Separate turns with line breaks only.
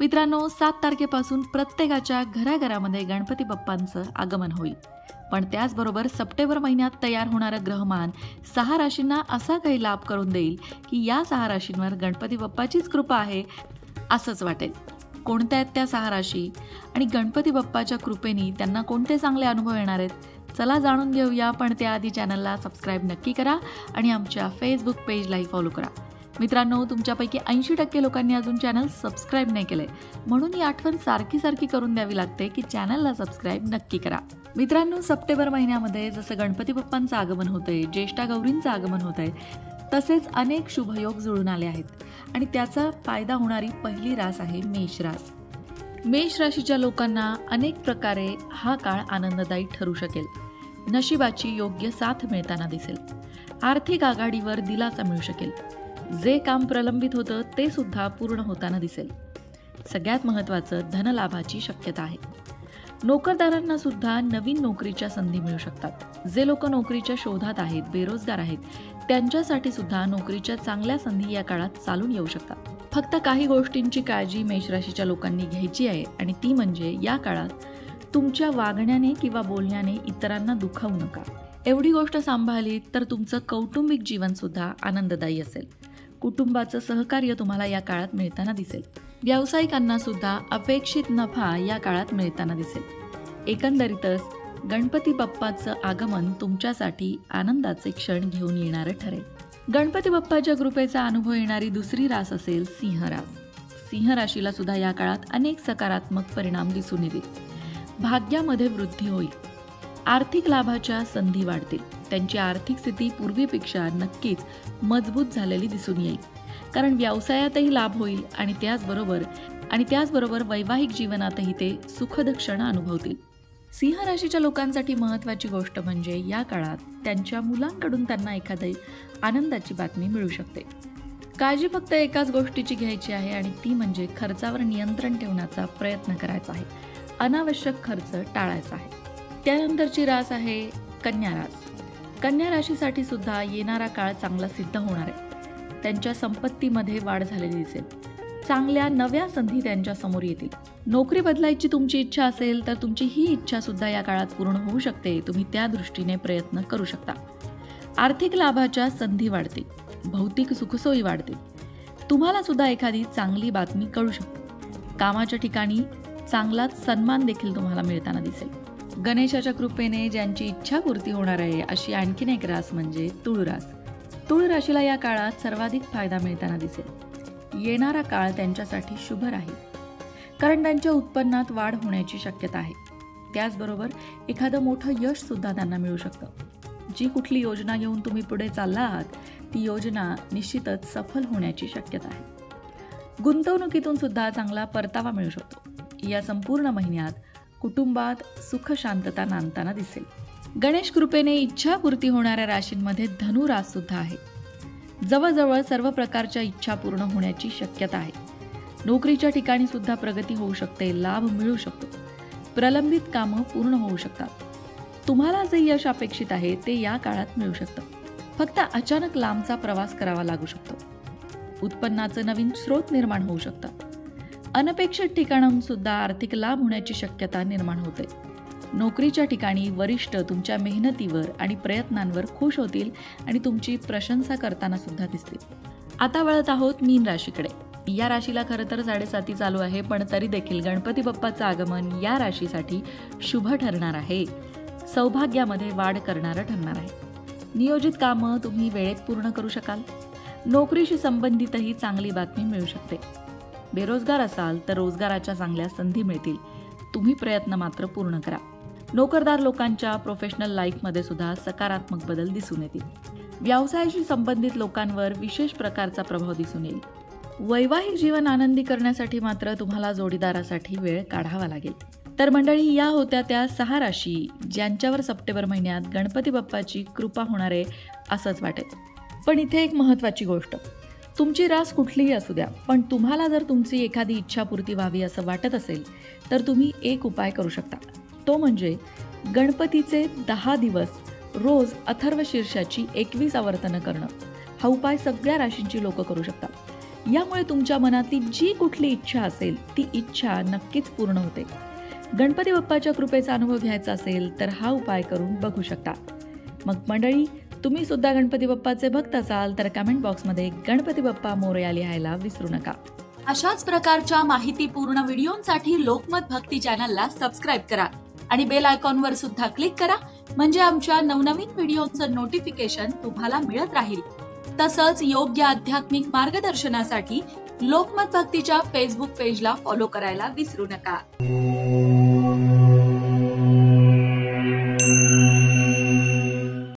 मित्रांनो, 7 तारखेपासून प्रत्येकाच्या घराघरामध्ये गणपती बाप्पांचं आगमन होईल. पण त्याचबरोबर सप्टेंबर महिन्यात तयार होणारं ग्रहमान 6 राशींना असा काही लाभ करून देईल की या 6 राशींवर गणपती बाप्पाचीच कृपा आहे असंच वाटेल. कोणत्या आहेत त्या 6 राशी आणि गणपती बाप्पाच्या कृपेने त्यांना कोणते चांगले अनुभव येणार आहेत, चला जाणून घेऊया. पण त्याआधी चॅनलला सबस्क्राईब नक्की करा आणि आमच्या फेसबुक पेजलाही फॉलो करा. मित्रांनो, तुमच्यापैकी 80% लोकांनी अजून चॅनल सबस्क्राईब नाही केलंय, म्हणून ही आठवण सारखी करून द्यावी लागते की चॅनलला सबस्क्राईब नक्की करा. मित्रांनो, सप्टेंबर महिन्यामध्ये जसं गणपती बाप्पांचं आगमन होतंय, ज्येष्ठा गौरींचं आगमन होतंय, तसेच अनेक शुभयोग जुळून आले आहेत आणि त्याचा फायदा होणारी पहिली रास आहे मेष रास. मेष राशीच्या लोकांना अनेक प्रकारे हा काळ आनंददायी ठरू शकेल. नशिबाची योग्य साथ मिळताना दिसेल. आर्थिक आघाडीवर दिलासा मिळू शकेल. जे काम प्रलंबित होतं ते सुद्धा पूर्ण होताना दिसेल. सगळ्यात महत्त्वाचं, धनलाभाची शक्यता आहे. नोकरदारांना सुद्धा नवीन नोकरीच्या संधी मिळू शकतात. जे लोक नोकरीच्या शोधात आहेत, बेरोजगार आहेत, त्यांच्यासाठी सुद्धा नोकरीच्या चांगल्या संधी या काळात चालून येऊ शकतात. फक्त काही गोष्टींची काळजी मेष राशीच्या लोकांनी घ्यायची आहे आणि ती म्हणजे या काळात तुमच्या वागण्याने किंवा बोलण्याने इतरांना दुखावू नका. एवढी गोष्ट सांभाळलीत तर तुमचं कौटुंबिक जीवन सुद्धा आनंददायी असेल. कुटुंबाचं सहकार्य तुम्हाला या काळात मिळताना दिसेल. व्यावसायिकांना सुद्धा अपेक्षित नफा या काळात मिळताना दिसेल. एकंदरीतच गणपती बाप्पाचं आगमन तुमच्यासाठी आनंदाचे क्षण घेऊन येणारं ठरेल. गणपती बाप्पाच्या कृपेचा अनुभव येणारी दुसरी रास असेल सिंह रास. सिंह राशीला सुद्धा या काळात अनेक सकारात्मक परिणाम दिसून येतील. भाग्यामध्ये वृद्धी होईल. आर्थिक लाभाच्या संधी वाढतील. त्यांची आर्थिक स्थिती पूर्वीपेक्षा नक्कीच मजबूत झालेली दिसून येईल, कारण व्यवसायातही लाभ होईल आणि त्याचबरोबर वैवाहिक जीवनातही ते सुखद क्षण अनुभवतील. सिंह राशीच्या लोकांसाठी महत्त्वाची गोष्ट म्हणजे या काळात त्यांच्या मुलांकडून त्यांना एखादी आनंदाची बातमी मिळू शकते. काळजी फक्त एकाच गोष्टीची घ्यायची आहे आणि ती म्हणजे खर्चावर नियंत्रण ठेवण्याचा प्रयत्न करायचा आहे. अनावश्यक खर्च टाळायचा आहे. त्यानंतरची रास आहे कन्या रास. कन्या राशीसाठी सुद्धा येणारा काळ चांगला सिद्ध होणार आहे. त्यांच्या संपत्तीमध्ये वाढ झालेली दिसेल. चांगल्या नव्या संधी त्यांच्या समोर येतील. नोकरी बदलायची तुमची इच्छा असेल तर तुमची ही इच्छा सुद्धा या काळात पूर्ण होऊ शकते. तुम्ही त्या दृष्टीने प्रयत्न करू शकता. आर्थिक लाभाच्या संधी वाढतील. भौतिक सुखसोयी वाढतील. तुम्हाला सुद्धा एखादी चांगली बातमी कळू शकते. कामाच्या ठिकाणी चांगलाच सन्मान देखील तुम्हाला मिळताना दिसेल. गणेशाच्या कृपेने ज्यांची इच्छा पूर्ती होणार आहे अशी आणखीन एक रास म्हणजे तुळ रास. तुळ राशीला या काळात सर्वाधिक फायदा मिळताना दिसेल. येणारा काळ त्यांच्यासाठी शुभ राहील, कारण त्यांच्या उत्पन्नात वाढ होण्याची शक्यता आहे. त्याचबरोबर एखादं मोठं यश सुद्धा त्यांना मिळू शकतं. जी कुठली योजना घेऊन तुम्ही पुढे चालला आहात ती योजना निश्चितच सफल होण्याची शक्यता आहे. गुंतवणुकीतून सुद्धा चांगला परतावा मिळू शकतो. या संपूर्ण महिन्यात कुटुंबात सुख शांतता नांदताना दिसेल. गणेश कृपेने इच्छापूर्ती होणाऱ्या राशींमध्ये धनु रास सुद्धा आहे. जवळजवळ सर्व प्रकारच्या इच्छा पूर्ण होण्याची शक्यता आहे. नोकरीच्या ठिकाणी सुद्धा प्रगती होऊ शकते. लाभ मिळू शकतो. प्रलंबित कामं पूर्ण होऊ शकतात. तुम्हाला जे यश अपेक्षित आहे ते या काळात मिळू शकतं. फक्त अचानक लांबचा प्रवास करावा लागू शकतो. उत्पन्नाचं नवीन स्रोत निर्माण होऊ शकतात. अनपेक्षित ठिकाणाहून सुद्धा आर्थिक लाभ होण्याची शक्यता निर्माण होते. नोकरीच्या ठिकाणी वरिष्ठ तुमच्या मेहनतीवर आणि प्रयत्नांवर खुश होतील आणि तुमची प्रशंसा करताना सुद्धा दिसतील. आता वळत आहोत मीन राशीकडे. या राशीला खरं तर 7.5 चालू आहे, पण तरी देखील गणपती बाप्पाचं आगमन या राशीसाठी शुभ ठरणार आहे. सौभाग्यामध्ये वाढ करणारं ठरणार आहे. नियोजित कामं तुम्ही वेळेत पूर्ण करू शकाल. नोकरीशी संबंधितही चांगली बातमी मिळू शकते. बेरोजगार असाल तर रोजगाराच्या चांगल्या संधी मिळतील. तुम्ही प्रयत्न मात्र पूर्ण करा. नोकरदार लोकांच्या प्रोफेशनल लाईफमध्ये सुद्धा सकारात्मक बदल दिसून येतील. व्यवसायाशी संबंधित लोकांवर विशेष प्रकारचा प्रभाव दिसून येईल. वैवाहिक जीवन आनंदी करण्यासाठी मात्र तुम्हाला जोडीदारासाठी वेळ काढावा लागेल. तर मंडळी, या होत्या त्या 6 राशी ज्यांच्यावर सप्टेंबर महिन्यात गणपती बाप्पाची कृपा होणार आहे असंच वाटेल. पण इथे एक महत्त्वाची गोष्ट, तुमची रास कुठलीही असू द्या, पण तुम्हाला जर तुमची एखादी इच्छापूर्ती व्हावी असं वाटत असेल तर तुम्ही एक उपाय करू शकता. तो म्हणजे गणपतीचे 10 दिवस रोज अथर्व शीर्षाची 21 आवर्तनं करणं. हा उपाय सगळ्या राशींची लोक करू शकतात. यामुळे तुमच्या मनातली जी कुठली इच्छा असेल ती इच्छा नक्कीच पूर्ण होते. गणपती बाप्पाच्या कृपेचा अनुभव घ्यायचा असेल तर हा उपाय करून बघू शकता. मग मंडळी, तुम्ही सुद्धा गणपती बाप्पाचे भक्त असाल तर कमेंट बॉक्समध्ये गणपती बाप्पा मोरया लिहायला विसरू नका.
अशाच प्रकारच्या माहितीपूर्ण व्हिडिओंसाठी लोकमत भक्ती चॅनलला सबस्क्राईब करा आणि बेल आयकॉनवर सुद्धा क्लिक करा, म्हणजे आमच्या नवनवीन व्हिडिओचं नोटिफिकेशन तुम्हाला मिळत राहील. तसंच योग्य आध्यात्मिक मार्गदर्शनासाठी लोकमत भक्तीच्या फेसबुक पेजला फॉलो करायला विसरू नका.